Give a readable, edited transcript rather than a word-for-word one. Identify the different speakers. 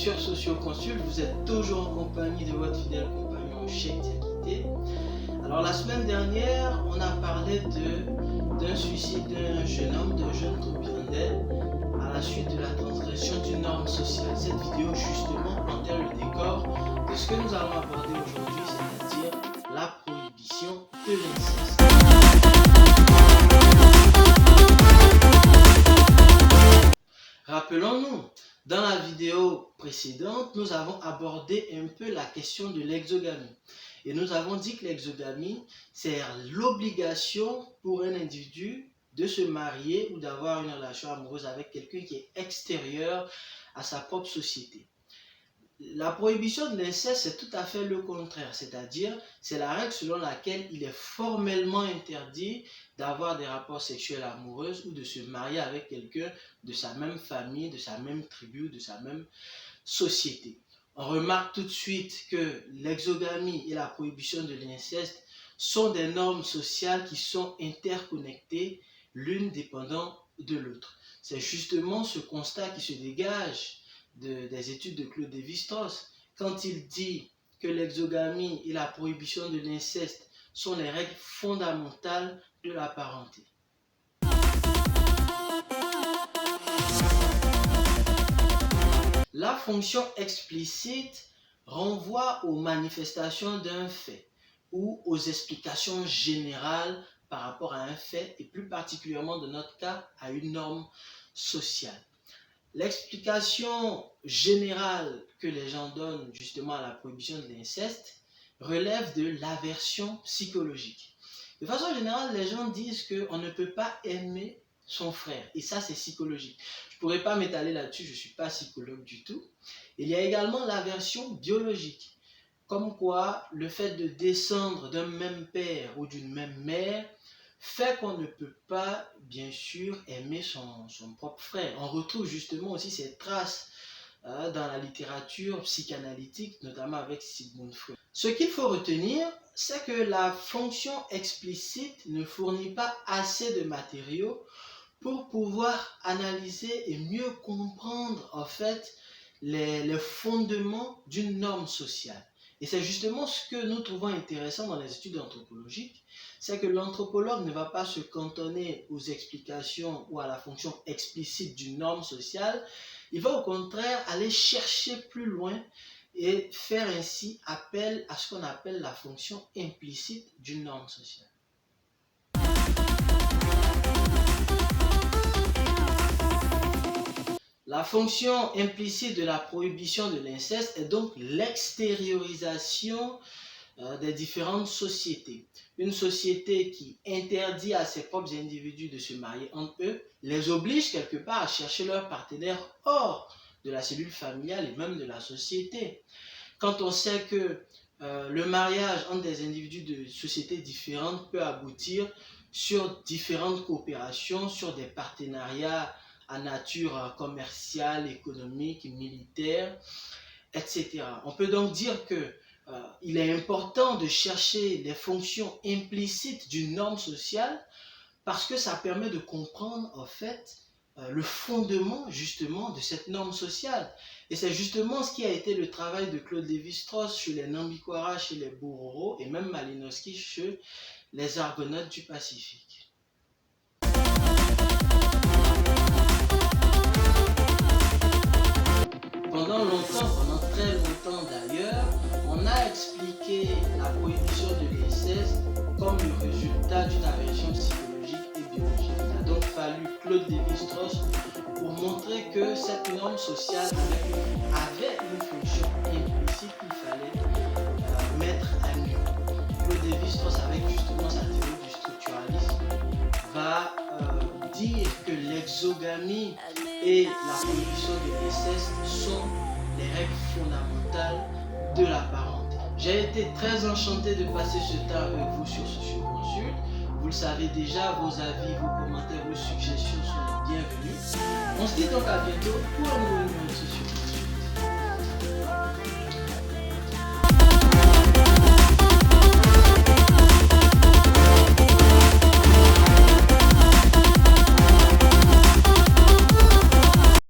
Speaker 1: sur Socioconsult, vous êtes toujours en compagnie de votre fidèle compagnon Cheikh Diakité. Alors la semaine dernière, on a parlé d'un suicide d'un jeune homme, d'un jeune Tobirandais, à la suite de la transgression d'une norme sociale. Cette vidéo justement enterre le décor de ce que nous allons aborder aujourd'hui, c'est-à-dire la prohibition de l'inceste. Rappelons-nous, dans la vidéo précédente, nous avons abordé un peu la question de l'exogamie. Et nous avons dit que l'exogamie, c'est l'obligation pour un individu de se marier ou d'avoir une relation amoureuse avec quelqu'un qui est extérieur à sa propre société. La prohibition de l'inceste, c'est tout à fait le contraire, c'est-à-dire c'est la règle selon laquelle il est formellement interdit d'avoir des rapports sexuels amoureux ou de se marier avec quelqu'un de sa même famille, de sa même tribu, de sa même société. On remarque tout de suite que l'exogamie et la prohibition de l'inceste sont des normes sociales qui sont interconnectées, l'une dépendant de l'autre. C'est justement ce constat qui se dégage des études de Claude Lévi-Strauss, quand il dit que l'exogamie et la prohibition de l'inceste sont les règles fondamentales de la parenté. La fonction explicite renvoie aux manifestations d'un fait ou aux explications générales par rapport à un fait et plus particulièrement dans notre cas à une norme sociale. L'explication générale que les gens donnent justement à la prohibition de l'inceste relève de l'aversion psychologique. De façon générale, les gens disent qu'on ne peut pas aimer son frère et ça c'est psychologique. Je ne pourrais pas m'étaler là-dessus, je ne suis pas psychologue du tout. Il y a également l'aversion biologique, comme quoi le fait de descendre d'un même père ou d'une même mère fait qu'on ne peut pas, bien sûr, aimer son propre frère. On retrouve justement aussi ces traces dans la littérature psychanalytique, notamment avec Sigmund Freud. Ce qu'il faut retenir, c'est que la fonction explicite ne fournit pas assez de matériaux pour pouvoir analyser et mieux comprendre en fait les fondements d'une norme sociale. Et c'est justement ce que nous trouvons intéressant dans les études anthropologiques, c'est que l'anthropologue ne va pas se cantonner aux explications ou à la fonction explicite d'une norme sociale, il va au contraire aller chercher plus loin et faire ainsi appel à ce qu'on appelle la fonction implicite d'une norme sociale. La fonction implicite de la prohibition de l'inceste est donc l'extériorisation des différentes sociétés. Une société qui interdit à ses propres individus de se marier entre eux, les oblige quelque part à chercher leur partenaire hors de la cellule familiale et même de la société. Quand on sait que le mariage entre des individus de sociétés différentes peut aboutir sur différentes coopérations, sur des partenariats à nature commerciale, économique, militaire, etc. On peut donc dire que il est important de chercher les fonctions implicites d'une norme sociale parce que ça permet de comprendre en fait le fondement justement de cette norme sociale. Et c'est justement ce qui a été le travail de Claude Lévi-Strauss chez les Nambikwara, chez les Bororo et même Malinowski chez les Argonautes du Pacifique. Pendant très longtemps d'ailleurs, on a expliqué la prohibition de l'inceste comme le résultat d'une aversion psychologique et biologique. Il a donc fallu Claude Lévi-Strauss pour montrer que cette norme sociale avait une fonction implicite qu'il fallait mettre à nu. Claude Lévi-Strauss, avec justement sa théorie du structuralisme, va dire que l'exogamie et la prohibition de l'inceste sont les règles fondamentales de la parenté. J'ai été très enchanté de passer ce temps avec vous sur Socioconsult. Vous le savez déjà, vos avis, vos commentaires, vos suggestions sont les bienvenus. On se dit donc à bientôt pour un nouveau numéro de Socioconsult.